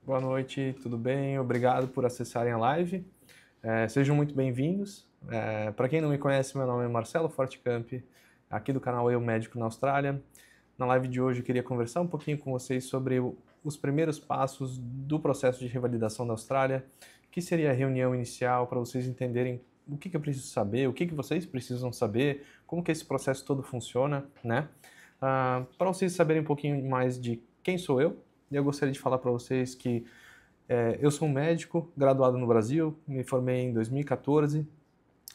Boa noite, tudo bem? Obrigado por acessarem a live. Sejam muito bem-vindos. Para quem não me conhece, meu nome é Marcelo Fortecamp, aqui do canal Eu Médico na Austrália. Na live de hoje eu queria conversar um pouquinho com vocês sobre os primeiros passos do processo de revalidação da Austrália, que seria a reunião inicial, para vocês entenderem o que eu preciso saber, o que vocês precisam saber, como que esse processo todo funciona, né? Para vocês saberem um pouquinho mais de quem sou eu gostaria de falar para vocês que eu sou um médico graduado no Brasil, me formei em 2014,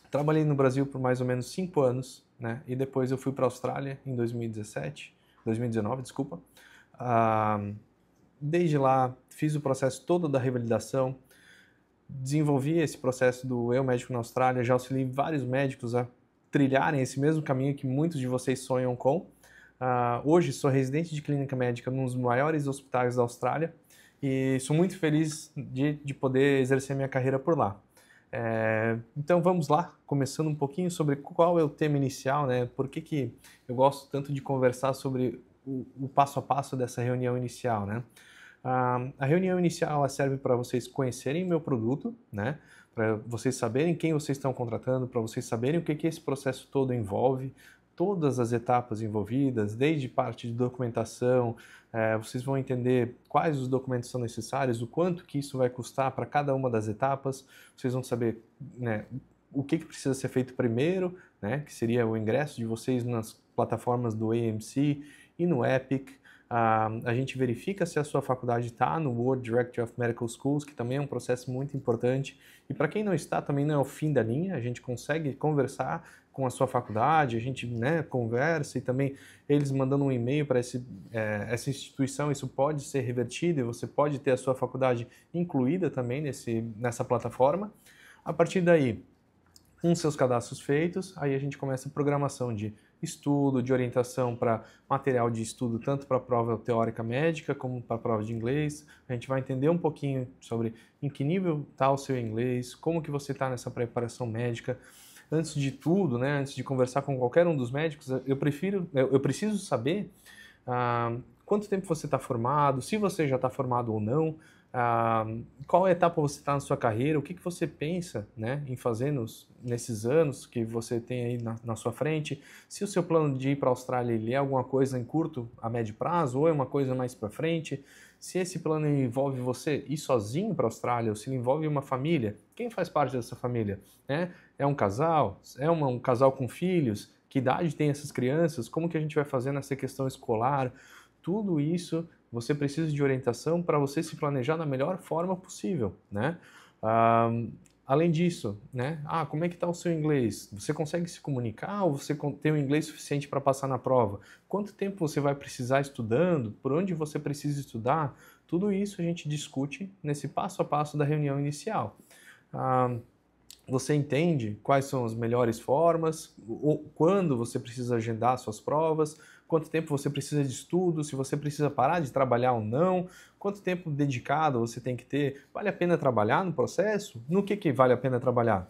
trabalhei no Brasil por mais ou menos 5 anos, né? E depois eu fui para a Austrália em 2019, desculpa. Desde lá fiz o processo todo da revalidação, desenvolvi esse processo do Eu Médico na Austrália, já auxiliei vários médicos a trilharem esse mesmo caminho que muitos de vocês sonham com. Hoje sou residente de clínica médica num dos maiores hospitais da Austrália e sou muito feliz de poder exercer minha carreira por lá. Então vamos lá, começando um pouquinho sobre qual é o tema inicial, né? Por que eu gosto tanto de conversar sobre o passo a passo dessa reunião inicial, né? A reunião inicial ela serve para vocês conhecerem o meu produto, né? Para vocês saberem quem vocês estão contratando, para vocês saberem o que esse processo todo envolve, todas as etapas envolvidas, desde parte de documentação, vocês vão entender quais os documentos são necessários, o quanto que isso vai custar para cada uma das etapas, vocês vão saber, né, o que precisa ser feito primeiro, né, que seria o ingresso de vocês nas plataformas do AMC e no Epic. A gente verifica se a sua faculdade está no World Directory of Medical Schools, que também é um processo muito importante. E para quem não está, também não é o fim da linha, a gente consegue conversar com a sua faculdade, a gente, né, conversa e também eles mandando um e-mail para essa instituição, isso pode ser revertido e você pode ter a sua faculdade incluída também nessa plataforma. A partir daí, com seus cadastros feitos, aí a gente começa a programação de estudo, de orientação para material de estudo, tanto para a prova teórica médica como para a prova de inglês. A gente vai entender um pouquinho sobre em que nível está o seu inglês, como que você está nessa preparação médica. Antes de tudo, né, antes de conversar com qualquer um dos médicos, eu preciso saber quanto tempo você está formado, se você já está formado ou não, qual etapa você está na sua carreira, o que você pensa, né, em fazer nesses anos que você tem aí na sua frente, se o seu plano de ir para a Austrália ele é alguma coisa em curto, a médio prazo, ou é uma coisa mais para frente, se esse plano envolve você ir sozinho para a Austrália, ou se ele envolve uma família, quem faz parte dessa família, né? É um casal? É um casal com filhos? Que idade tem essas crianças? Como que a gente vai fazer nessa questão escolar? Tudo isso você precisa de orientação para você se planejar da melhor forma possível, né? Além disso, né? Como é que está o seu inglês? Você consegue se comunicar ou você tem o inglês suficiente para passar na prova? Quanto tempo você vai precisar estudando? Por onde você precisa estudar? Tudo isso a gente discute nesse passo a passo da reunião inicial. Você entende quais são as melhores formas, quando você precisa agendar suas provas, quanto tempo você precisa de estudo, se você precisa parar de trabalhar ou não, quanto tempo dedicado você tem que ter, vale a pena trabalhar no processo? No que vale a pena trabalhar?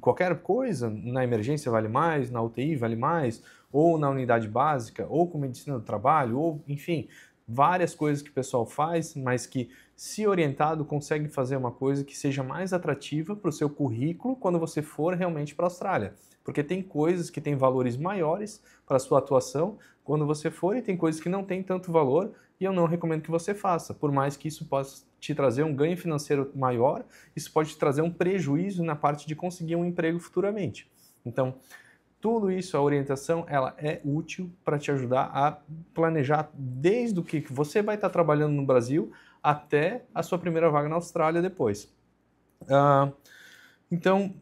Qualquer coisa, na emergência vale mais, na UTI vale mais, ou na unidade básica, ou com medicina do trabalho, ou enfim, várias coisas que o pessoal faz, mas que, se orientado, consegue fazer uma coisa que seja mais atrativa para o seu currículo quando você for realmente para a Austrália. Porque tem coisas que têm valores maiores para a sua atuação quando você for e tem coisas que não têm tanto valor e eu não recomendo que você faça. Por mais que isso possa te trazer um ganho financeiro maior, isso pode te trazer um prejuízo na parte de conseguir um emprego futuramente. Então, tudo isso, a orientação, ela é útil para te ajudar a planejar desde o que você vai estar trabalhando no Brasil até a sua primeira vaga na Austrália depois. Então,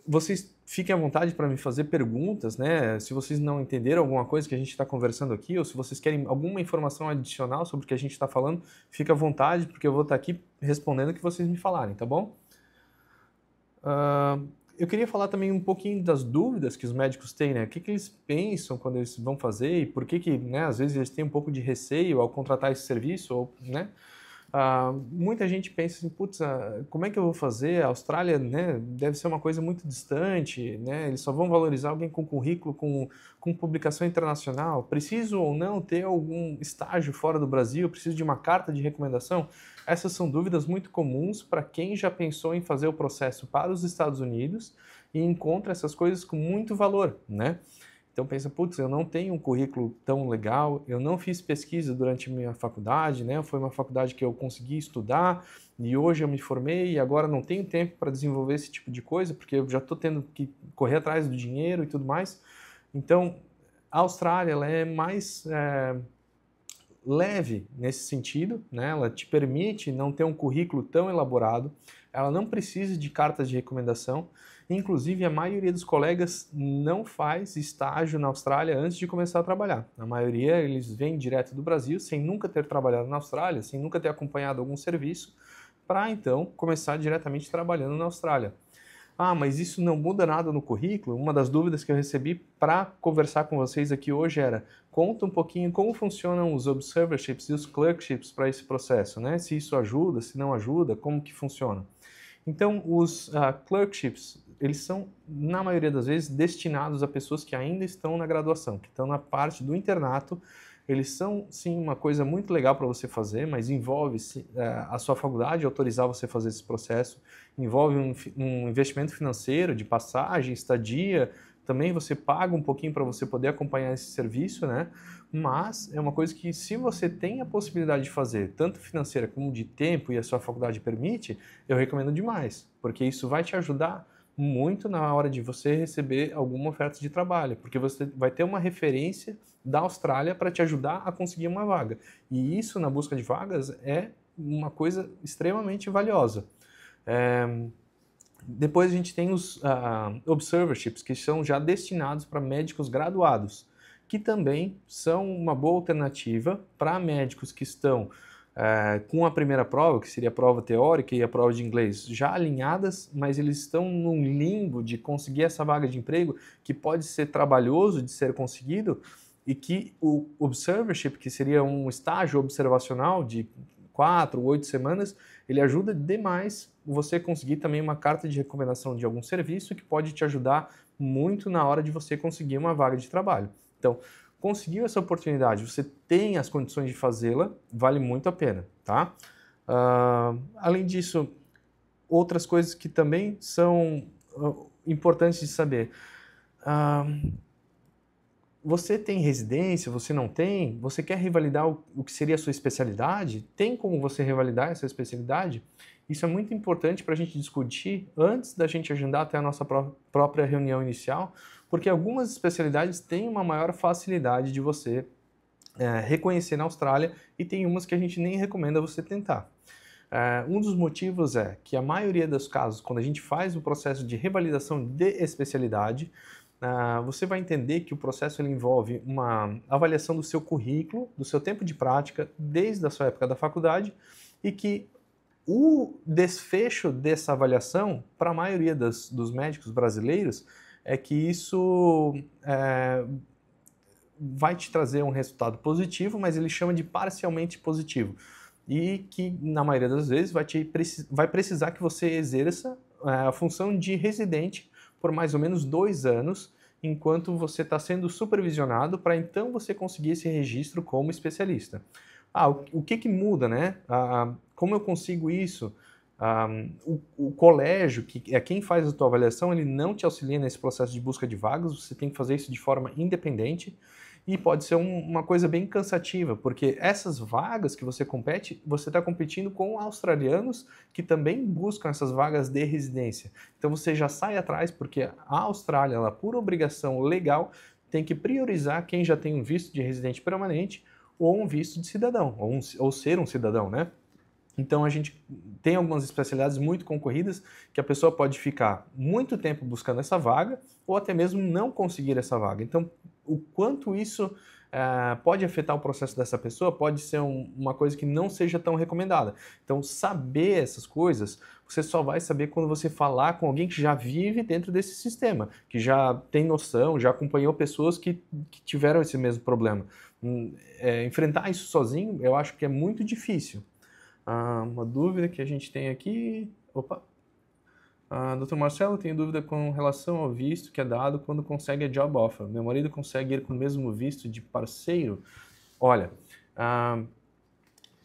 vocês fiquem à vontade para me fazer perguntas, né? Se vocês não entenderam alguma coisa que a gente está conversando aqui, ou se vocês querem alguma informação adicional sobre o que a gente está falando, fica à vontade, porque eu vou estar aqui respondendo o que vocês me falarem, tá bom? Eu queria falar também um pouquinho das dúvidas que os médicos têm, né? O que eles pensam quando eles vão fazer e por que, né, às vezes eles têm um pouco de receio ao contratar esse serviço, ou, né? Muita gente pensa assim, putz, como é que eu vou fazer? A Austrália, né, deve ser uma coisa muito distante, né? Eles só vão valorizar alguém com currículo, com publicação internacional. Preciso ou não ter algum estágio fora do Brasil? Preciso de uma carta de recomendação? Essas são dúvidas muito comuns para quem já pensou em fazer o processo para os Estados Unidos e encontra essas coisas com muito valor, né? Então pensa, putz, eu não tenho um currículo tão legal, eu não fiz pesquisa durante minha faculdade, né? Foi uma faculdade que eu consegui estudar e hoje eu me formei e agora não tenho tempo para desenvolver esse tipo de coisa, porque eu já estou tendo que correr atrás do dinheiro e tudo mais. Então, a Austrália, ela é mais leve nesse sentido, né? Ela te permite não ter um currículo tão elaborado, ela não precisa de cartas de recomendação, inclusive a maioria dos colegas não faz estágio na Austrália antes de começar a trabalhar. A maioria eles vêm direto do Brasil sem nunca ter trabalhado na Austrália, sem nunca ter acompanhado algum serviço, para então começar diretamente trabalhando na Austrália. Mas isso não muda nada no currículo? Uma das dúvidas que eu recebi para conversar com vocês aqui hoje era: conta um pouquinho como funcionam os observerships e os clerkships para esse processo, né? Se isso ajuda, se não ajuda, como que funciona? Então, os clerkships, eles são, na maioria das vezes, destinados a pessoas que ainda estão na graduação, que estão na parte do internato. Eles são, sim, uma coisa muito legal para você fazer, mas envolve a sua faculdade autorizar você a fazer esse processo, envolve um investimento financeiro de passagem, estadia, também você paga um pouquinho para você poder acompanhar esse serviço, né? Mas é uma coisa que, se você tem a possibilidade de fazer, tanto financeira como de tempo, e a sua faculdade permite, eu recomendo demais, porque isso vai te ajudar muito na hora de você receber alguma oferta de trabalho, porque você vai ter uma referência da Austrália para te ajudar a conseguir uma vaga. E isso, na busca de vagas, é uma coisa extremamente valiosa. Depois a gente tem os observerships, que são já destinados para médicos graduados, que também são uma boa alternativa para médicos que estão com a primeira prova, que seria a prova teórica e a prova de inglês, já alinhadas, mas eles estão num limbo de conseguir essa vaga de emprego, que pode ser trabalhoso de ser conseguido, e que o observership, que seria um estágio observacional de 4 ou 8 semanas, ele ajuda demais você conseguir também uma carta de recomendação de algum serviço que pode te ajudar muito na hora de você conseguir uma vaga de trabalho. Então, conseguiu essa oportunidade, você tem as condições de fazê-la, vale muito a pena, tá? Além disso, outras coisas que também são importantes de saber. Você tem residência, você não tem? Você quer revalidar o que seria a sua especialidade? Tem como você revalidar essa especialidade? Isso é muito importante para a gente discutir antes da gente agendar até a nossa própria reunião inicial, porque algumas especialidades têm uma maior facilidade de você reconhecer na Austrália e tem umas que a gente nem recomenda você tentar. Um dos motivos é que a maioria dos casos, quando a gente faz o processo de revalidação de especialidade, você vai entender que o processo ele envolve uma avaliação do seu currículo, do seu tempo de prática, desde a sua época da faculdade, e que o desfecho dessa avaliação, para a maioria dos médicos brasileiros, é que isso vai te trazer um resultado positivo, mas ele chama de parcialmente positivo. E que, na maioria das vezes, vai precisar que você exerça a função de residente por mais ou menos 2 anos, enquanto você está sendo supervisionado, para então você conseguir esse registro como especialista. O que muda, né? Como eu consigo isso? O colégio, que é quem faz a tua avaliação, ele não te auxilia nesse processo de busca de vagas, você tem que fazer isso de forma independente, e pode ser uma coisa bem cansativa, porque essas vagas que você compete, você está competindo com australianos que também buscam essas vagas de residência. Então você já sai atrás, porque a Austrália, ela, por obrigação legal, tem que priorizar quem já tem um visto de residente permanente ou um visto de cidadão, ou ser um cidadão, né? Então a gente tem algumas especialidades muito concorridas que a pessoa pode ficar muito tempo buscando essa vaga ou até mesmo não conseguir essa vaga. Então, o quanto isso pode afetar o processo dessa pessoa pode ser uma coisa que não seja tão recomendada. Então, saber essas coisas, você só vai saber quando você falar com alguém que já vive dentro desse sistema, que já tem noção, já acompanhou pessoas que tiveram esse mesmo problema. Enfrentar isso sozinho, eu acho que é muito difícil. Uma dúvida que a gente tem aqui. Opa! Dr. Marcelo, tenho dúvida com relação ao visto que é dado quando consegue a job offer. Meu marido consegue ir com o mesmo visto de parceiro? Olha,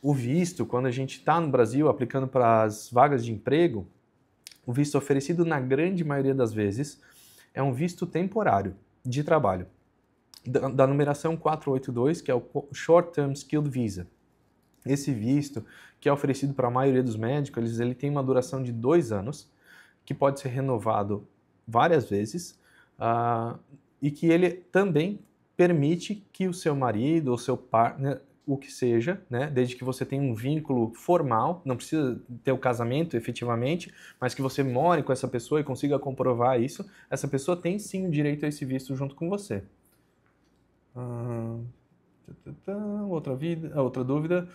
o visto, quando a gente está no Brasil aplicando para as vagas de emprego, o visto oferecido na grande maioria das vezes é um visto temporário de trabalho, da numeração 482, que é o Short Term Skilled Visa. Esse visto, que é oferecido para a maioria dos médicos, ele tem uma duração de 2 anos, que pode ser renovado várias vezes, e que ele também permite que o seu marido ou seu partner, o que seja, né, desde que você tenha um vínculo formal, não precisa ter o casamento efetivamente, mas que você more com essa pessoa e consiga comprovar isso, essa pessoa tem sim o direito a esse visto junto com você. Outra dúvida.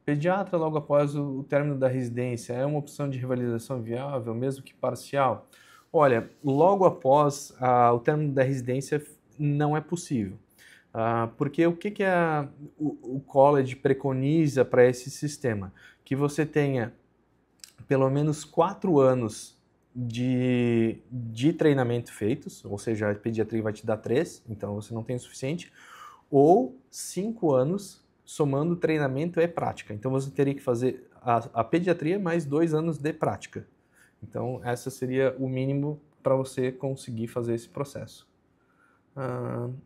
Pediatra logo após o término da residência é uma opção de revalidação viável, mesmo que parcial? Olha, logo após o término da residência não é possível. Porque o que o college preconiza para esse sistema? Que você tenha pelo menos 4 anos de treinamento feitos, ou seja, a pediatria vai te dar 3, então você não tem o suficiente, ou 5 anos somando treinamento e prática. Então você teria que fazer a pediatria mais 2 anos de prática. Então essa seria o mínimo para você conseguir fazer esse processo.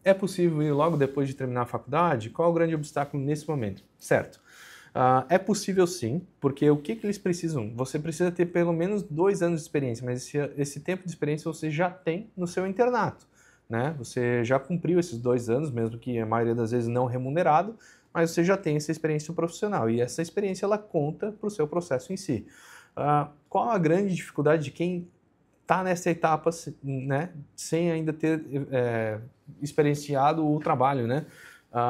É possível ir logo depois de terminar a faculdade? Qual é o grande obstáculo nesse momento? Certo. É possível sim, porque o que eles precisam? Você precisa ter pelo menos 2 anos de experiência, mas esse tempo de experiência você já tem no seu internato, né? Você já cumpriu esses 2 anos, mesmo que a maioria das vezes não remunerado, mas você já tem essa experiência profissional e essa experiência ela conta para o seu processo em si. Qual a grande dificuldade de quem está nessa etapa, né, sem ainda ter experienciado o trabalho, né?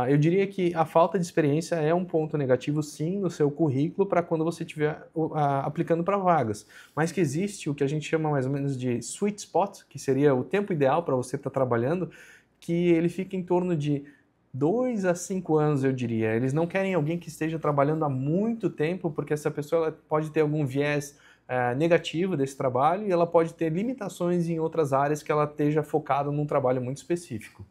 Eu diria que a falta de experiência é um ponto negativo, sim, no seu currículo para quando você estiver aplicando para vagas. Mas que existe o que a gente chama mais ou menos de sweet spot, que seria o tempo ideal para você estar trabalhando, que ele fica em torno de 2 a 5 anos, eu diria. Eles não querem alguém que esteja trabalhando há muito tempo, porque essa pessoa ela pode ter algum viés negativo desse trabalho e ela pode ter limitações em outras áreas que ela esteja focada num trabalho muito específico.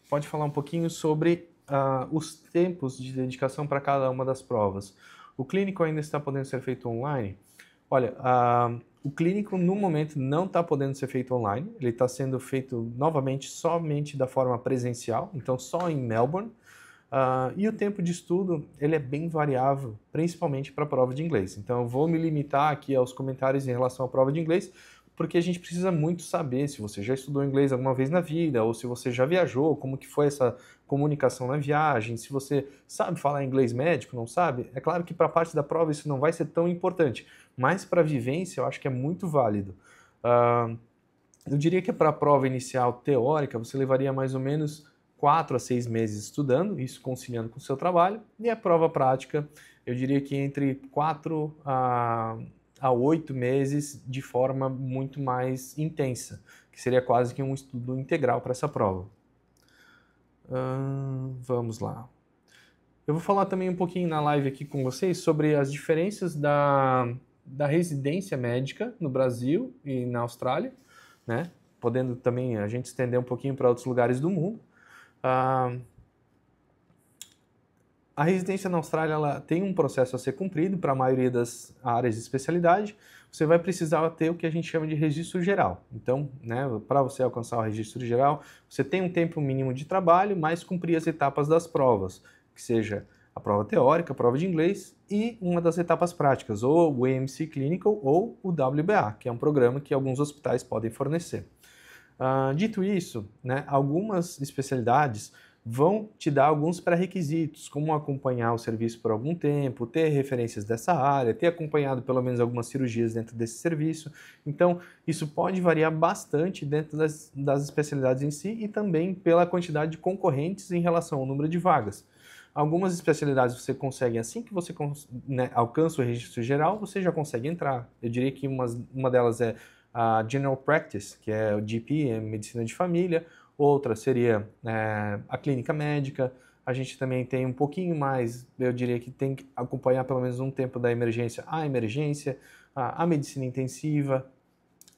Pode falar um pouquinho sobre os tempos de dedicação para cada uma das provas. O clínico ainda está podendo ser feito online? Olha, o clínico no momento não está podendo ser feito online, ele está sendo feito novamente somente da forma presencial, então só em Melbourne. E o tempo de estudo ele é bem variável, principalmente para a prova de inglês. Então eu vou me limitar aqui aos comentários em relação à prova de inglês, porque a gente precisa muito saber se você já estudou inglês alguma vez na vida, ou se você já viajou, como que foi essa comunicação na viagem, se você sabe falar inglês médico, não sabe. É claro que para a parte da prova isso não vai ser tão importante, mas para a vivência eu acho que é muito válido. Eu diria que para a prova inicial teórica você levaria mais ou menos 4 a 6 meses estudando, isso conciliando com o seu trabalho, e a prova prática, eu diria que entre 4 a 8 meses de forma muito mais intensa, que seria quase que um estudo integral para essa prova. Vamos lá. Eu vou falar também um pouquinho na live aqui com vocês sobre as diferenças da residência médica no Brasil e na Austrália, né? Podendo também a gente estender um pouquinho para outros lugares do mundo. A residência na Austrália ela tem um processo a ser cumprido para a maioria das áreas de especialidade. Você vai precisar ter o que a gente chama de registro geral. Então, né, para você alcançar o registro geral, você tem um tempo mínimo de trabalho, mas cumprir as etapas das provas, que seja a prova teórica, a prova de inglês e uma das etapas práticas, ou o AMC Clinical ou o WBA, que é um programa que alguns hospitais podem fornecer. Dito isso, né, algumas especialidades vão te dar alguns pré-requisitos, como acompanhar o serviço por algum tempo, ter referências dessa área, ter acompanhado pelo menos algumas cirurgias dentro desse serviço. Então, isso pode variar bastante dentro das especialidades em si e também pela quantidade de concorrentes em relação ao número de vagas. Algumas especialidades você consegue, assim que você alcança o registro geral, você já consegue entrar. Eu diria que uma delas é a General Practice, que é o GP, Medicina de Família. Outra seria a clínica médica, A gente também tem um pouquinho mais, eu diria que tem que acompanhar pelo menos um tempo da emergência a emergência, a medicina intensiva,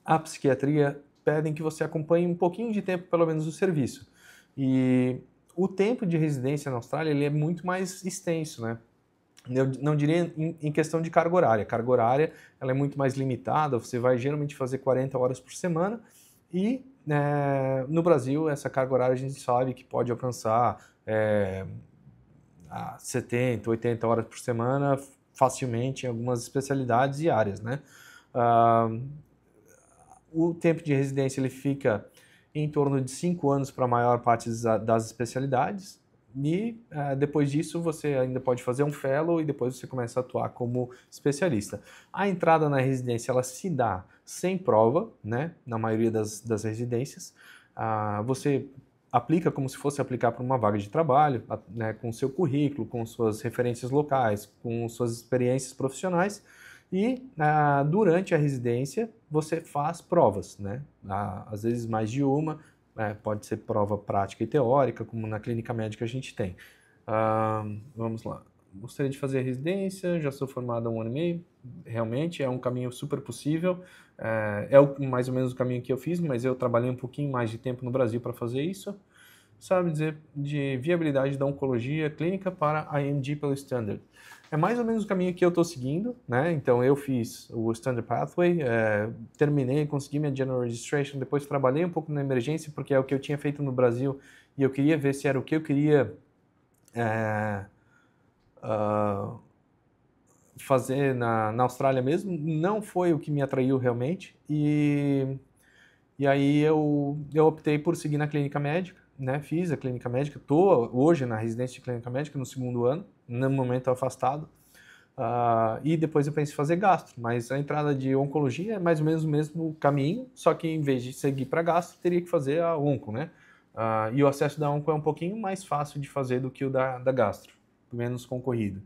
a psiquiatria, pedem que você acompanhe um pouquinho de tempo pelo menos o serviço. E o tempo de residência na Austrália ele é muito mais extenso, né? Eu não diria em questão de carga horária. A carga horária ela é muito mais limitada, você vai geralmente fazer 40 horas por semana e no Brasil essa carga horária a gente sabe que pode alcançar 70, 80 horas por semana facilmente em algumas especialidades e áreas, né? O tempo de residência ele fica em torno de 5 anos para a maior parte das especialidades e depois disso você ainda pode fazer um fellow e depois você começa a atuar como especialista. A entrada na residência ela se dá sem prova, né, na maioria das residências. Você aplica como se fosse aplicar para uma vaga de trabalho, né, com o seu currículo, com suas referências locais, com suas experiências profissionais. E durante a residência você faz provas, né? Às vezes mais de uma, pode ser prova prática e teórica, como na clínica médica a gente tem. Vamos lá. Gostaria de fazer residência, já sou formado há 1 ano e meio, realmente é um caminho super possível, mais ou menos o caminho que eu fiz, mas eu trabalhei um pouquinho mais de tempo no Brasil para fazer isso. Sabe dizer de viabilidade da oncologia clínica para a IMG pelo Standard. É mais ou menos o caminho que eu estou seguindo, né? Então eu fiz o Standard Pathway, terminei, consegui minha General Registration, depois trabalhei um pouco na emergência, porque é o que eu tinha feito no Brasil e eu queria ver se era o que eu queria fazer na Austrália mesmo. Não foi o que me atraiu realmente e aí eu optei por seguir na clínica médica, né? Fiz a clínica médica, estou hoje na residência de clínica médica no 2º ano, no momento afastado, e depois eu pensei em fazer gastro, mas a entrada de oncologia é mais ou menos o mesmo caminho, só que em vez de seguir para gastro, teria que fazer a onco, né? E o acesso da onco é um pouquinho mais fácil de fazer do que o da gastro, menos concorrido.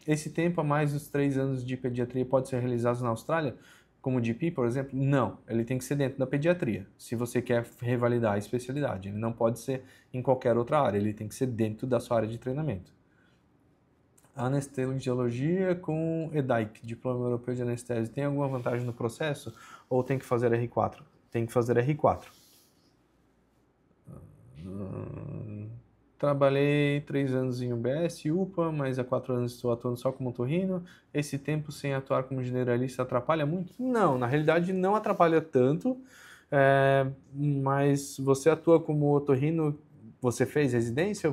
Esse tempo a mais dos 3 anos de pediatria pode ser realizado na Austrália? Como GP, por exemplo? Não, ele tem que ser dentro da pediatria, se você quer revalidar a especialidade. Ele não pode ser em qualquer outra área, ele tem que ser dentro da sua área de treinamento. Anestesiologia com EDAIC, Diploma Europeu de Anestésio, tem alguma vantagem no processo ou tem que fazer R4? Tem que fazer R4. Trabalhei 3 anos em UBS e UPA, mas há 4 anos estou atuando só como otorrino. Esse tempo sem atuar como generalista atrapalha muito? Não, na realidade não atrapalha tanto, mas você atua como otorrino, você fez residência?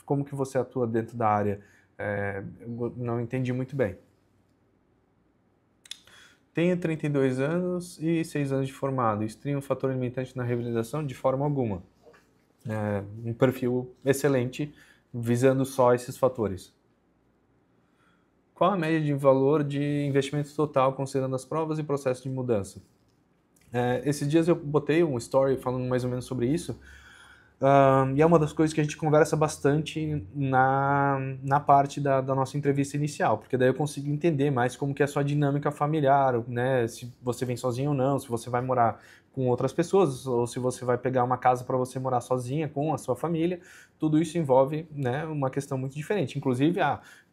Como que você atua dentro da área? Eu não entendi muito bem. Tenho 32 anos e 6 anos de formado. Isso tem um fator limitante na revalidação? De forma alguma. Um perfil excelente, visando só esses fatores. Qual a média de valor de investimento total, considerando as provas e processo de mudança? Esses dias eu botei um story falando mais ou menos sobre isso, e é uma das coisas que a gente conversa bastante na parte da nossa entrevista inicial, porque daí eu consigo entender mais como que é a sua dinâmica familiar, né? Se você vem sozinho ou não, se você vai morar com outras pessoas, ou se você vai pegar uma casa para você morar sozinha com a sua família. Tudo isso envolve, né, uma questão muito diferente. Inclusive,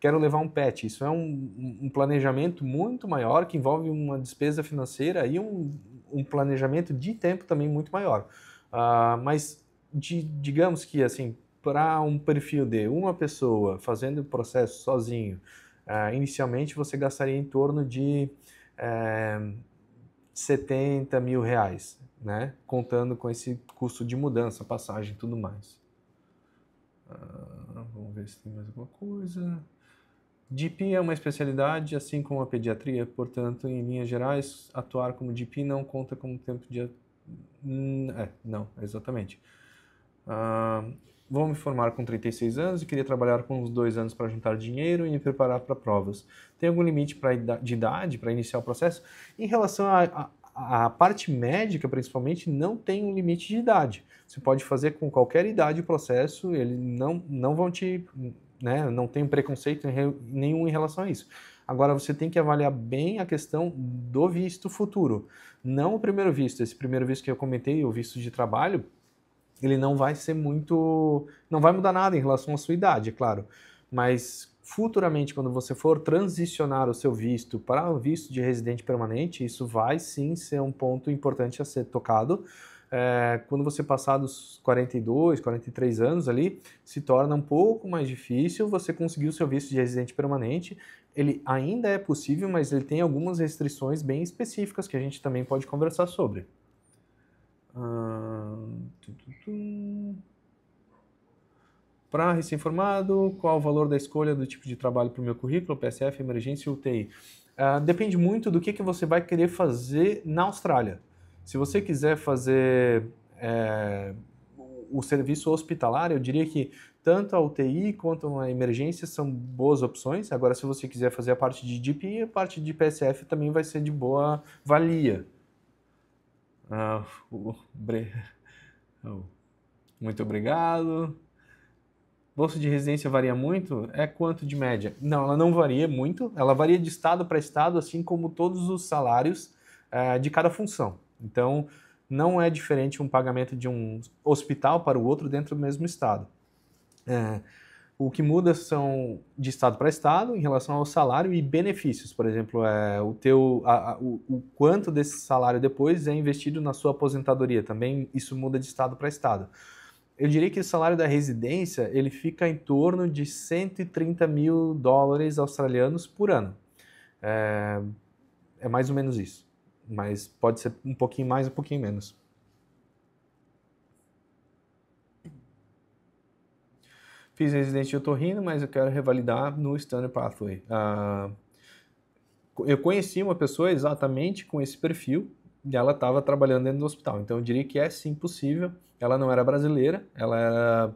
quero levar um pet. Isso é um planejamento muito maior, que envolve uma despesa financeira e um planejamento de tempo também muito maior. Mas digamos que, assim, para um perfil de uma pessoa fazendo o processo sozinho, inicialmente você gastaria em torno de 70 mil reais, né? Contando com esse custo de mudança, passagem e tudo mais. Vamos ver se tem mais alguma coisa. GP é uma especialidade, assim como a pediatria, portanto, em linhas gerais, atuar como GP não conta como tempo de... não, exatamente. Vou me formar com 36 anos e queria trabalhar com uns 2 anos para juntar dinheiro e me preparar para provas. Tem algum limite de idade para iniciar o processo? Em relação à parte médica, principalmente, não tem um limite de idade. Você pode fazer com qualquer idade o processo, eles não vão te... né, não tem preconceito nenhum em relação a isso. Agora, você tem que avaliar bem a questão do visto futuro. Não o primeiro visto. Esse primeiro visto que eu comentei, o visto de trabalho, ele não vai ser muito... não vai mudar nada em relação à sua idade, é claro. Mas futuramente, quando você for transicionar o seu visto para o visto de residente permanente, isso vai sim ser um ponto importante a ser tocado. Quando você passar dos 42, 43 anos ali, se torna um pouco mais difícil você conseguir o seu visto de residente permanente. Ele ainda é possível, mas ele tem algumas restrições bem específicas que a gente também pode conversar sobre. Para recém-formado, qual o valor da escolha do tipo de trabalho para o meu currículo, PSF, emergência e UTI? Depende muito do que você vai querer fazer na Austrália. Se você quiser fazer o serviço hospitalar, eu diria que tanto a UTI quanto a emergência são boas opções. Agora, se você quiser fazer a parte de GP, a parte de PSF também vai ser de boa valia. Muito obrigado. Bolsa de residência varia muito? É quanto de média? Não, ela não varia muito. Ela varia de estado para estado, assim como todos os salários de cada função. Então, não é diferente um pagamento de um hospital para o outro dentro do mesmo estado. O que muda são de estado para estado em relação ao salário e benefícios. Por exemplo, o quanto desse salário depois é investido na sua aposentadoria. Também isso muda de estado para estado. Eu diria que o salário da residência ele fica em torno de 130 mil dólares australianos por ano. É mais ou menos isso. Mas pode ser um pouquinho mais, um pouquinho menos. Fiz residente de otorrino, mas eu quero revalidar no Standard Pathway. Eu conheci uma pessoa exatamente com esse perfil e ela estava trabalhando dentro do hospital. Então eu diria que é sim possível. Ela não era brasileira, ela era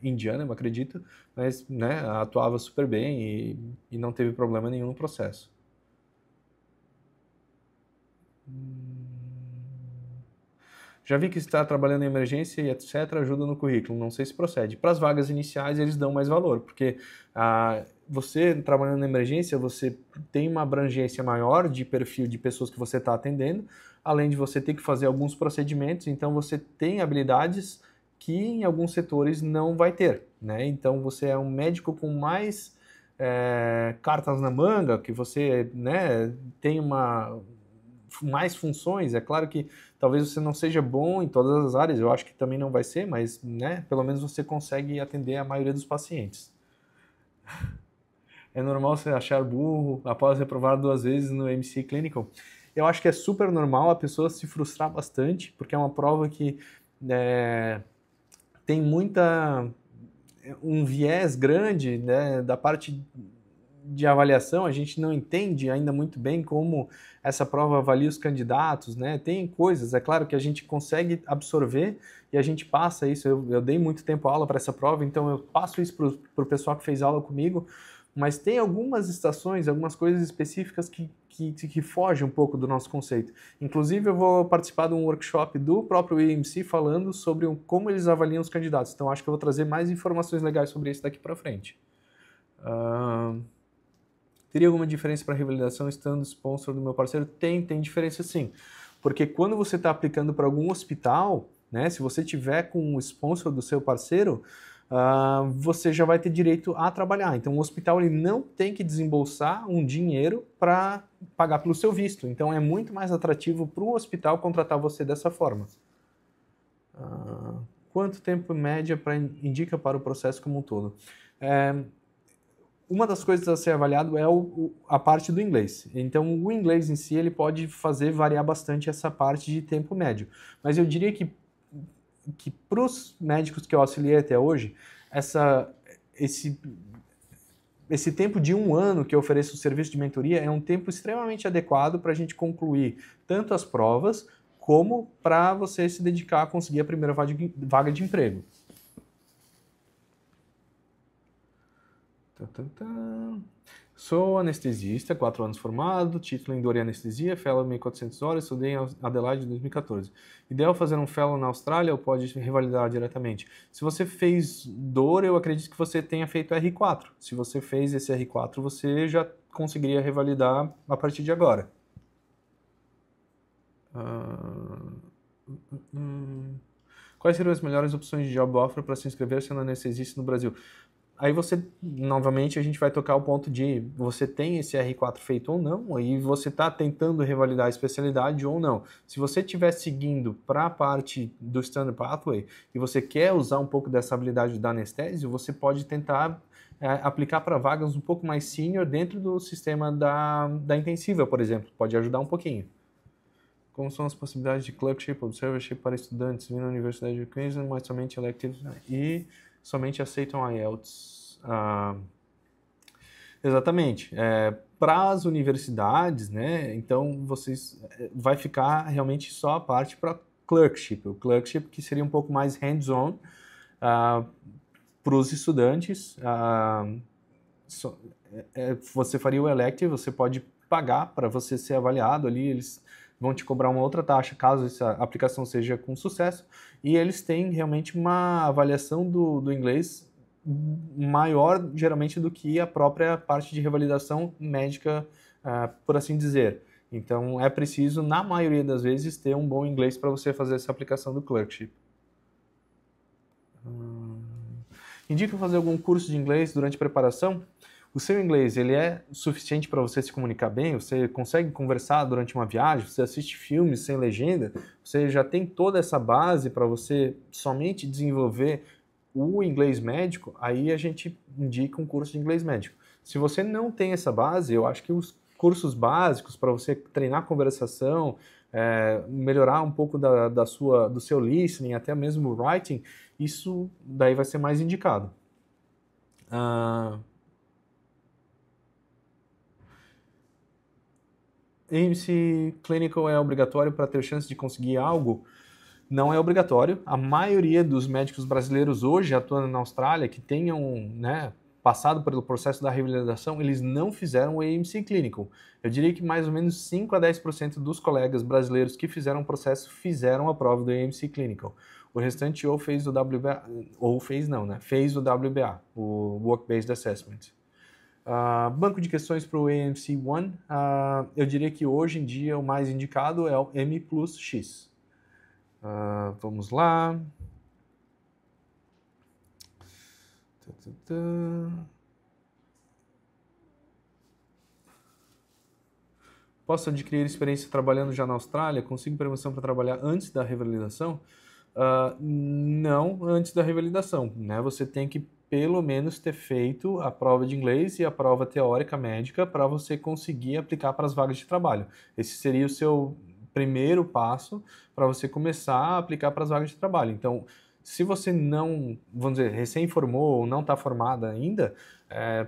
indiana, eu acredito, mas né, atuava super bem e não teve problema nenhum no processo. Já vi que está trabalhando em emergência e etc. ajuda no currículo, não sei se procede. Para as vagas iniciais eles dão mais valor, porque você trabalhando na emergência, você tem uma abrangência maior de perfil de pessoas que você está atendendo, além de você ter que fazer alguns procedimentos, então você tem habilidades que em alguns setores não vai ter, né? Então você é um médico com mais cartas na manga, que você né, tem mais funções. É claro que talvez você não seja bom em todas as áreas, eu acho que também não vai ser, mas né, pelo menos você consegue atender a maioria dos pacientes. É normal você achar burro após reprovar 2 vezes no MC Clinical? Eu acho que é super normal a pessoa se frustrar bastante, porque é uma prova que tem um viés grande né, da parte de avaliação, a gente não entende ainda muito bem como essa prova avalia os candidatos, né? Tem coisas, é claro que a gente consegue absorver e a gente passa isso. Eu dei muito tempo aula para essa prova, então eu passo isso para o pessoal que fez aula comigo, mas tem algumas estações, algumas coisas específicas que fogem um pouco do nosso conceito. Inclusive, eu vou participar de um workshop do próprio EMC falando sobre como eles avaliam os candidatos. Então, acho que eu vou trazer mais informações legais sobre isso daqui para frente. Teria alguma diferença para a revalidação estando sponsor do meu parceiro? Tem diferença sim. Porque quando você está aplicando para algum hospital, né, se você tiver com o sponsor do seu parceiro, você já vai ter direito a trabalhar. Então o hospital ele não tem que desembolsar um dinheiro para pagar pelo seu visto. Então é muito mais atrativo para o hospital contratar você dessa forma. Quanto tempo média indica para o processo como um todo? Uma das coisas a ser avaliado é a parte do inglês. Então, o inglês em si ele pode fazer variar bastante essa parte de tempo médio. Mas eu diria que para os médicos que eu auxiliei até hoje, esse tempo de 1 ano que eu ofereço o serviço de mentoria é um tempo extremamente adequado para a gente concluir tanto as provas, como para você se dedicar a conseguir a primeira vaga de emprego. Sou anestesista, 4 anos formado, título em dor e anestesia, fellow 1.400 horas, estudei em Adelaide em 2014. Ideal fazer um fellow na Austrália ou pode revalidar diretamente? Se você fez dor, eu acredito que você tenha feito R4. Se você fez esse R4, você já conseguiria revalidar a partir de agora. Quais seriam as melhores opções de job offer para se inscrever sendo anestesista no Brasil? Aí você, novamente, a gente vai tocar o ponto de você tem esse R4 feito ou não, aí você está tentando revalidar a especialidade ou não. Se você estiver seguindo para a parte do Standard Pathway e você quer usar um pouco dessa habilidade da anestésio, você pode tentar aplicar para vagas um pouco mais senior dentro do sistema da intensiva, por exemplo. Pode ajudar um pouquinho. Como são as possibilidades de clerkship, observership para estudantes vindo da Universidade de Queensland, mas somente electives e somente aceitam IELTS? Exatamente. Para as universidades, né, então vai ficar realmente só a parte para clerkship. O clerkship que seria um pouco mais hands-on para os estudantes. Você faria o elective, você pode pagar para você ser avaliado ali, eles vão te cobrar uma outra taxa caso essa aplicação seja com sucesso, e eles têm realmente uma avaliação do inglês maior, geralmente, do que a própria parte de revalidação médica, por assim dizer. Então, é preciso, na maioria das vezes, ter um bom inglês para você fazer essa aplicação do clerkship. Indica fazer algum curso de inglês durante a preparação? O seu inglês, ele é suficiente para você se comunicar bem? Você consegue conversar durante uma viagem? Você assiste filmes sem legenda? Você já tem toda essa base para você somente desenvolver o inglês médico? Aí a gente indica um curso de inglês médico. Se você não tem essa base, eu acho que os cursos básicos para você treinar conversação, melhorar um pouco do seu listening, até mesmo o writing, isso daí vai ser mais indicado. AMC Clinical é obrigatório para ter chance de conseguir algo? Não é obrigatório. A maioria dos médicos brasileiros hoje atuando na Austrália, que tenham passado pelo processo da revalidação, eles não fizeram o AMC Clinical. Eu diria que mais ou menos 5 a 10% dos colegas brasileiros que fizeram o processo fizeram a prova do AMC Clinical. O restante ou fez o WBA, ou fez não, né? Fez o WBA, o Work Based Assessment. Banco de questões para o AMC One, eu diria que hoje em dia o mais indicado é o M plus X. Vamos lá. Posso adquirir experiência trabalhando já na Austrália? Consigo permissão para trabalhar antes da revalidação? Não antes da revalidação, né? Você tem que pelo menos ter feito a prova de inglês e a prova teórica médica para você conseguir aplicar para as vagas de trabalho. Esse seria o seu primeiro passo para você começar a aplicar para as vagas de trabalho. Então, se você não, vamos dizer, recém-formou ou não está formada ainda,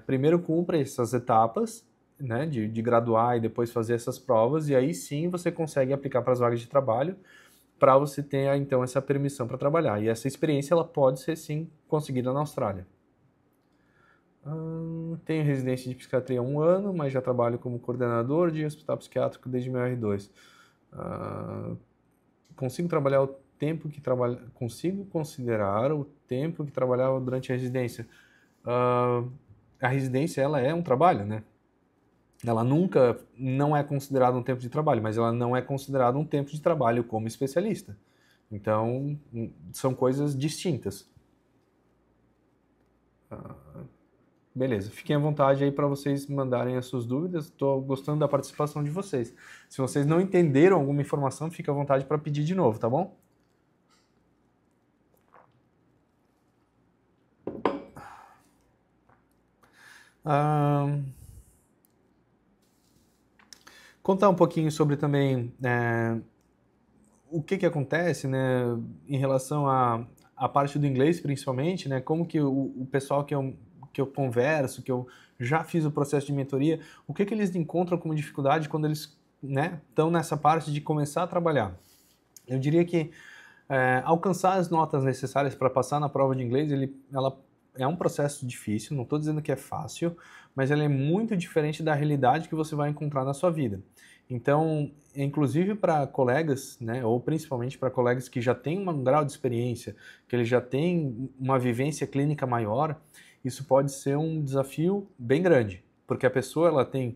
primeiro cumpra essas etapas, né, de graduar e depois fazer essas provas, e aí sim você consegue aplicar para as vagas de trabalho, para você ter, então, essa permissão para trabalhar. E essa experiência, ela pode ser, sim, conseguida na Austrália. Tenho residência de psiquiatria há 1 ano, mas já trabalho como coordenador de hospital psiquiátrico desde meu R2. Consigo trabalhar o tempo que trabalha... Consigo considerar o tempo que trabalhava durante a residência. A residência, ela é um trabalho, né? Ela nunca não é considerada um tempo de trabalho, mas ela não é considerada um tempo de trabalho como especialista. Então, são coisas distintas. Beleza, fiquem à vontade aí para vocês mandarem as suas dúvidas. Estou gostando da participação de vocês. Se vocês não entenderam alguma informação, fique à vontade para pedir de novo, tá bom? Contar um pouquinho sobre também o que acontece, né, em relação à parte do inglês, principalmente, né, como que o pessoal que eu converso, que eu já fiz o processo de mentoria, o que eles encontram como dificuldade quando eles estão nessa parte de começar a trabalhar. Eu diria que alcançar as notas necessárias para passar na prova de inglês, ela é um processo difícil, não estou dizendo que é fácil, mas ela é muito diferente da realidade que você vai encontrar na sua vida. Então, inclusive para colegas, né, ou principalmente para colegas que já têm um grau de experiência, que eles já têm uma vivência clínica maior, isso pode ser um desafio bem grande, porque a pessoa ela tem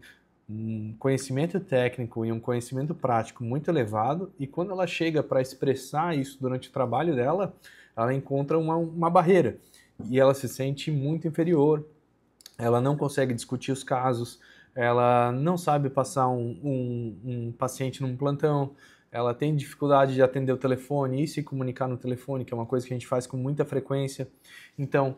um conhecimento técnico e um conhecimento prático muito elevado, e quando ela chega para expressar isso durante o trabalho dela, ela encontra uma barreira, e ela se sente muito inferior, ela não consegue discutir os casos, ela não sabe passar um paciente num plantão, ela tem dificuldade de atender o telefone e se comunicar no telefone, que é uma coisa que a gente faz com muita frequência. Então,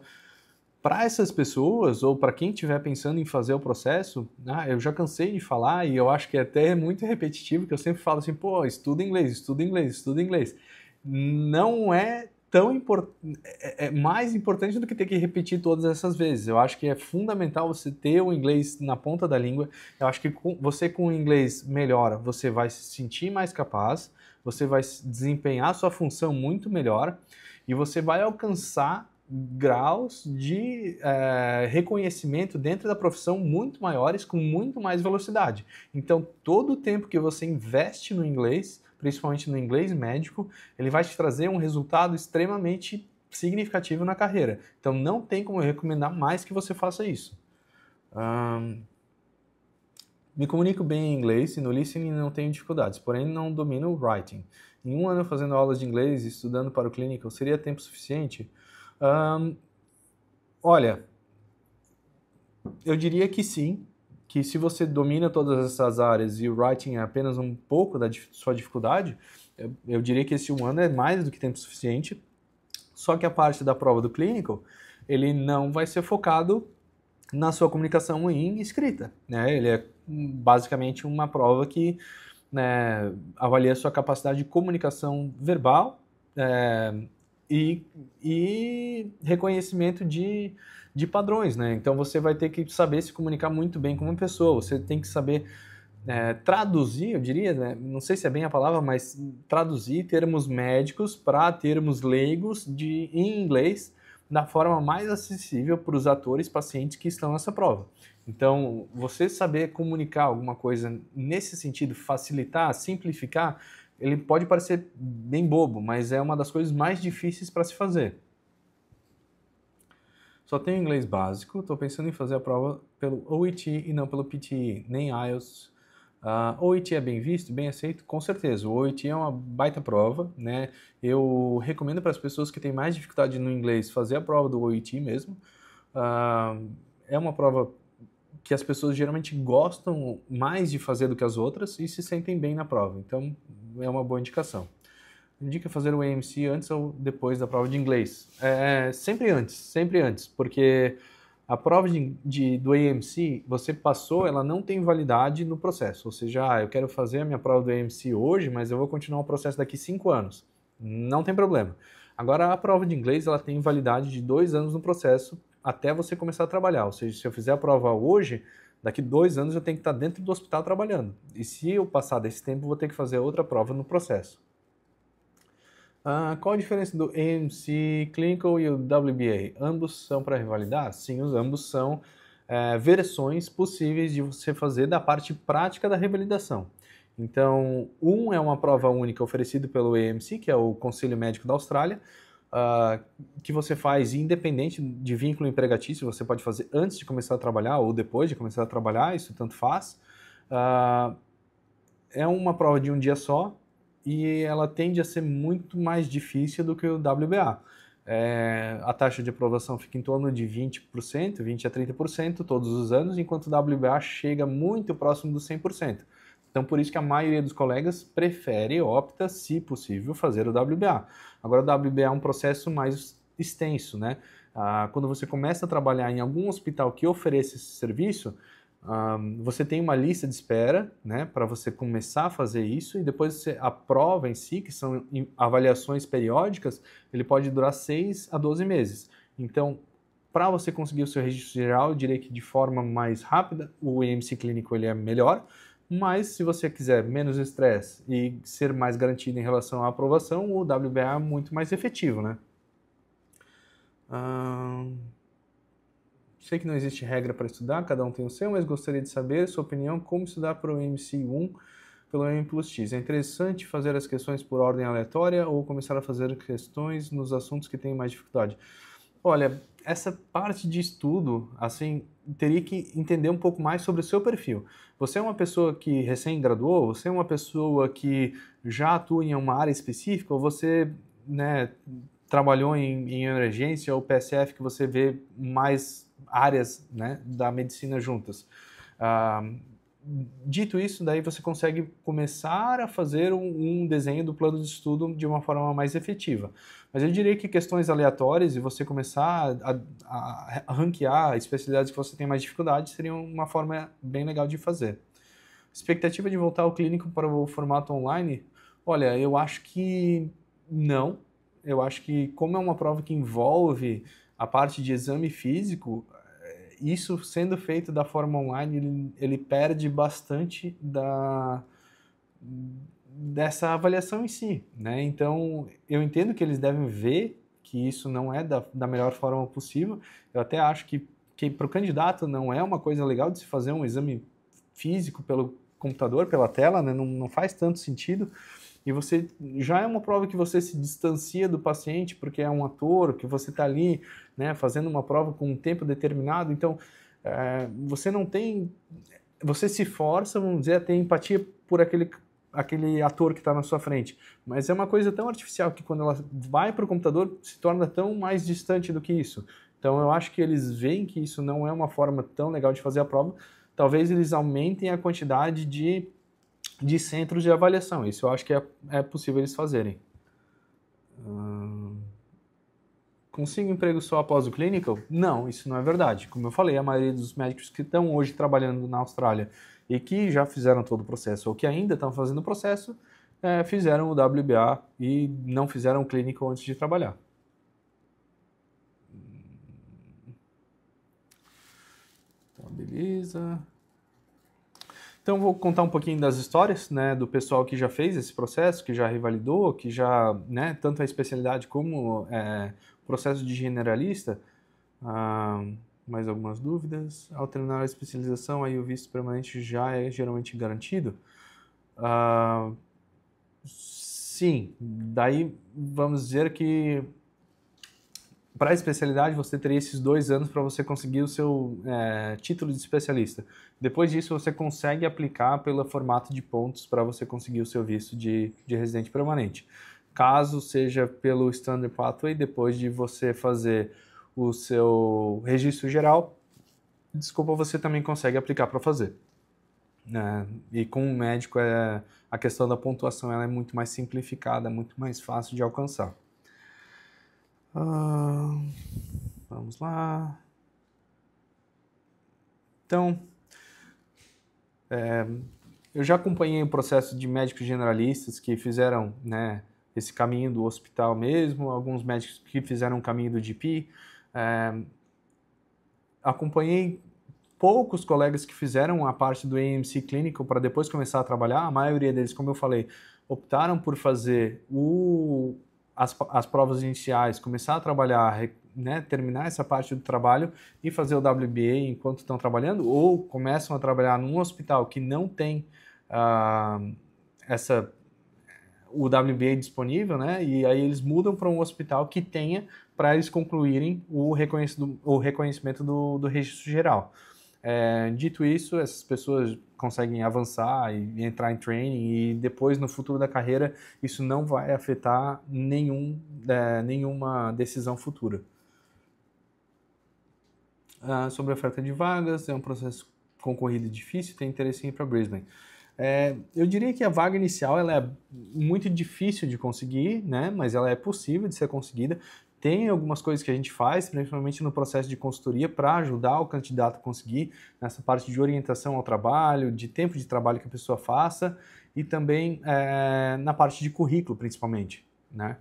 para essas pessoas, ou para quem estiver pensando em fazer o processo, eu já cansei de falar, e eu acho que é até muito repetitivo, que eu sempre falo assim, pô, estuda inglês, estuda inglês, estuda inglês. Não é tão importante, é mais importante do que ter que repetir todas essas vezes. Eu acho que é fundamental você ter o inglês na ponta da língua. Eu acho que você com o inglês melhora, você vai se sentir mais capaz, você vai desempenhar a sua função muito melhor, e você vai alcançar graus de reconhecimento dentro da profissão muito maiores, com muito mais velocidade. Então, todo o tempo que você investe no inglês, principalmente no inglês médico, ele vai te trazer um resultado extremamente significativo na carreira. Então, não tem como eu recomendar mais que você faça isso. Me comunico bem em inglês e no listening não tenho dificuldades, porém não domino o writing. Em um ano fazendo aulas de inglês e estudando para o clinical, seria tempo suficiente? Olha, eu diria que sim, que se você domina todas essas áreas e o writing é apenas um pouco da sua dificuldade, eu diria que esse um ano é mais do que tempo suficiente, só que a parte da prova do clinical, ele não vai ser focado na sua comunicação em escrita, né? Ele é basicamente uma prova que, né, avalia a sua capacidade de comunicação verbal, e reconhecimento de padrões, né? Então você vai ter que saber se comunicar muito bem com uma pessoa, você tem que saber traduzir, eu diria, né? Não sei se é bem a palavra, mas traduzir termos médicos para termos leigos em inglês da forma mais acessível para os atores, pacientes que estão nessa prova. Então, você saber comunicar alguma coisa nesse sentido, facilitar, simplificar, ele pode parecer bem bobo, mas é uma das coisas mais difíceis para se fazer. Só tenho inglês básico, estou pensando em fazer a prova pelo OET e não pelo PTE, nem IELTS. OET é bem visto, bem aceito? Com certeza, o OET é uma baita prova, né? Eu recomendo para as pessoas que têm mais dificuldade no inglês fazer a prova do OET mesmo. É uma prova que as pessoas geralmente gostam mais de fazer do que as outras e se sentem bem na prova, então é uma boa indicação. Indica fazer o AMC antes ou depois da prova de inglês? Sempre antes, porque a prova do AMC, você passou, ela não tem validade no processo, ou seja, eu quero fazer a minha prova do AMC hoje, mas eu vou continuar o processo daqui 5 anos. Não tem problema. Agora, a prova de inglês, ela tem validade de 2 anos no processo, até você começar a trabalhar. Ou seja, se eu fizer a prova hoje, daqui 2 anos eu tenho que estar dentro do hospital trabalhando. E se eu passar desse tempo, eu vou ter que fazer outra prova no processo. Qual a diferença do AMC Clinical e o WBA? Ambos são para revalidar? Sim, ambos são versões possíveis de você fazer da parte prática da revalidação. Então, um é uma prova única oferecida pelo AMC, que é o Conselho Médico da Austrália, que você faz independente de vínculo empregatício, você pode fazer antes de começar a trabalhar ou depois de começar a trabalhar, isso tanto faz. É uma prova de um dia só e ela tende a ser muito mais difícil do que o WBA. A taxa de aprovação fica em torno de 20%, 20% a 30% todos os anos, enquanto o WBA chega muito próximo dos 100%. Então, por isso que a maioria dos colegas prefere, opta, se possível, fazer o WBA. Agora, o WBA é um processo mais extenso, né? Quando você começa a trabalhar em algum hospital que ofereça esse serviço, você tem uma lista de espera, né, para você começar a fazer isso, e depois a prova em si, que são avaliações periódicas, ele pode durar 6 a 12 meses. Então, para você conseguir o seu registro geral, eu diria que de forma mais rápida, o AMC clínico ele é melhor, mas se você quiser menos estresse e ser mais garantido em relação à aprovação, o WBA é muito mais efetivo, né? Sei que não existe regra para estudar, cada um tem o seu, mas gostaria de saber sua opinião como estudar para o MC1 pelo M plus X. É interessante fazer as questões por ordem aleatória ou começar a fazer questões nos assuntos que têm mais dificuldade? Olha, essa parte de estudo, assim, teria que entender um pouco mais sobre o seu perfil. Você é uma pessoa que recém-graduou? Você é uma pessoa que já atua em uma área específica? Ou você, né, trabalhou em emergência ou PSF, que você vê mais áreas, né, da medicina juntas? Ah, dito isso, daí você consegue começar a fazer um desenho do plano de estudo de uma forma mais efetiva. Mas eu diria que questões aleatórias e você começar a ranquear especialidades que você tem mais dificuldade seria uma forma bem legal de fazer. Expectativa de voltar ao clínico para o formato online? Olha, eu acho que não. Eu acho que como é uma prova que envolve a parte de exame físico, isso sendo feito da forma online, ele perde bastante dessa avaliação em si, né? Então, eu entendo que eles devem ver que isso não é da melhor forma possível. Eu até acho que para o candidato não é uma coisa legal de se fazer um exame físico pelo computador, pela tela, né? Não faz tanto sentido. E você já é uma prova que você se distancia do paciente porque é um ator, que você está ali, né, fazendo uma prova com um tempo determinado. Então, você não tem, você se força, vamos dizer, a ter empatia por aquele ator que está na sua frente. Mas é uma coisa tão artificial que quando ela vai para o computador se torna tão mais distante do que isso. Então, eu acho que eles veem que isso não é uma forma tão legal de fazer a prova. Talvez eles aumentem a quantidade de centros de avaliação. Isso eu acho que é possível eles fazerem. Consigo emprego só após o clinical? Não, isso não é verdade. Como eu falei, a maioria dos médicos que estão hoje trabalhando na Austrália e que já fizeram todo o processo ou que ainda estão fazendo o processo, fizeram o WBA e não fizeram o clinical antes de trabalhar. Então, beleza. Então, vou contar um pouquinho das histórias, né, do pessoal que já fez esse processo, que já revalidou, que já, né, tanto a especialidade como o processo de generalista. Mais algumas dúvidas? Ao terminar a especialização, aí o visto permanente já é geralmente garantido? Sim, daí vamos dizer que para a especialidade, você teria esses 2 anos para você conseguir o seu título de especialista. Depois disso, você consegue aplicar pelo formato de pontos para você conseguir o seu visto de residente permanente. Caso seja pelo Standard Pathway, depois de você fazer o seu registro geral, você também consegue aplicar para fazer. E com o médico, a questão da pontuação ela é muito mais simplificada, muito mais fácil de alcançar. Vamos lá. Então, eu já acompanhei o processo de médicos generalistas que fizeram, né, esse caminho do hospital mesmo, alguns médicos que fizeram o caminho do GP. Acompanhei poucos colegas que fizeram a parte do AMC Clinical para depois começar a trabalhar. A maioria deles, como eu falei, optaram por fazer as provas iniciais, começar a trabalhar, né, terminar essa parte do trabalho e fazer o WBA enquanto estão trabalhando, ou começam a trabalhar num hospital que não tem o WBA disponível, né, e aí eles mudam para um hospital que tenha para eles concluírem o reconhecimento do registro geral. Dito isso, essas pessoas conseguem avançar e entrar em training e depois, no futuro da carreira, isso não vai afetar nenhuma decisão futura. Sobre a oferta de vagas, é um processo concorrido e difícil, tem interesse em ir para Brisbane. Eu diria que a vaga inicial ela é muito difícil de conseguir, né? Mas ela é possível de ser conseguida. Tem algumas coisas que a gente faz, principalmente no processo de consultoria, para ajudar o candidato a conseguir, nessa parte de orientação ao trabalho, de tempo de trabalho que a pessoa faça, e também na parte de currículo, principalmente, né?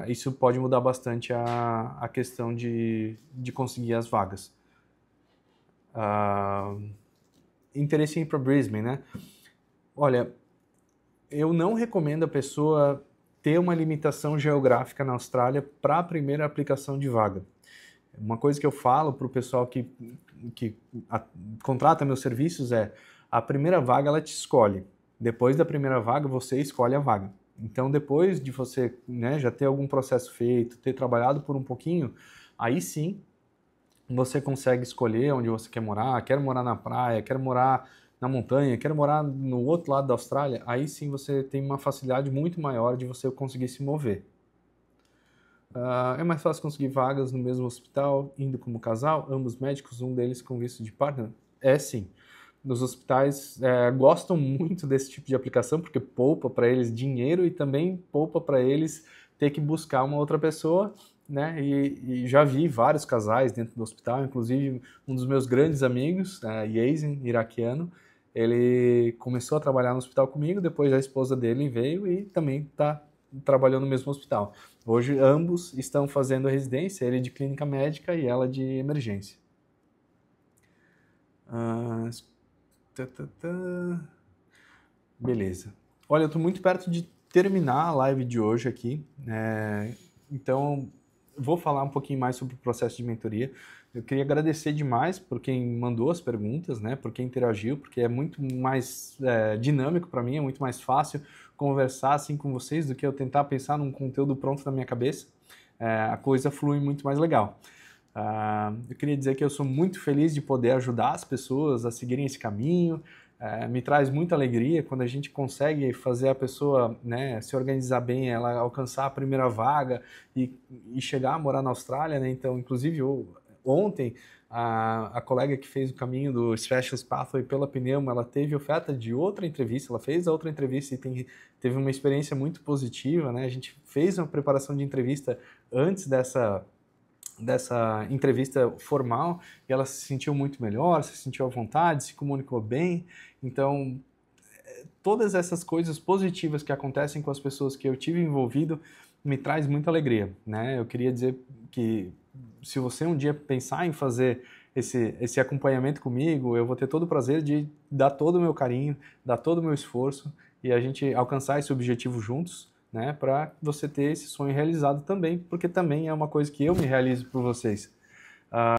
Isso pode mudar bastante a questão de conseguir as vagas. Interesse em ir para Brisbane, né? Olha, eu não recomendo a pessoa ter uma limitação geográfica na Austrália para a primeira aplicação de vaga. Uma coisa que eu falo para o pessoal que contrata meus serviços a primeira vaga ela te escolhe. Depois da primeira vaga, você escolhe a vaga. Então, depois de você, né, já ter algum processo feito, ter trabalhado por um pouquinho, aí sim você consegue escolher onde você quer morar, quero morar na praia, quero morar na montanha, quero morar no outro lado da Austrália, aí sim você tem uma facilidade muito maior de você conseguir se mover. É mais fácil conseguir vagas no mesmo hospital, indo como casal, ambos médicos, um deles com visto de partner? É sim. Nos hospitais gostam muito desse tipo de aplicação, porque poupa para eles dinheiro e também poupa para eles ter que buscar uma outra pessoa, né? E já vi vários casais dentro do hospital, inclusive um dos meus grandes amigos, Yasin, iraquiano, ele começou a trabalhar no hospital comigo, depois a esposa dele veio e também está trabalhando no mesmo hospital. Hoje ambos estão fazendo a residência, ele de clínica médica e ela de emergência. Beleza. Olha, eu estou muito perto de terminar a live de hoje aqui, então vou falar um pouquinho mais sobre o processo de mentoria. Eu queria agradecer demais por quem mandou as perguntas, né, por quem interagiu, porque é muito mais dinâmico para mim, é muito mais fácil conversar assim com vocês do que eu tentar pensar num conteúdo pronto na minha cabeça. A coisa flui muito mais legal. Eu queria dizer que eu sou muito feliz de poder ajudar as pessoas a seguirem esse caminho. Me traz muita alegria quando a gente consegue fazer a pessoa, né, se organizar bem, ela alcançar a primeira vaga e chegar a morar na Austrália, né? Então, inclusive, ontem, a colega que fez o caminho do Specialist Pathway pela Pneuma, ela teve oferta de outra entrevista, ela fez a outra entrevista e teve uma experiência muito positiva, né? A gente fez uma preparação de entrevista antes dessa entrevista formal e ela se sentiu muito melhor, se sentiu à vontade, se comunicou bem. Então, todas essas coisas positivas que acontecem com as pessoas que eu tive envolvido me traz muita alegria, né? Eu queria dizer que se você um dia pensar em fazer esse acompanhamento comigo, eu vou ter todo o prazer de dar todo o meu carinho, dar todo o meu esforço e a gente alcançar esse objetivo juntos, né, para você ter esse sonho realizado também, porque também é uma coisa que eu me realizo por vocês.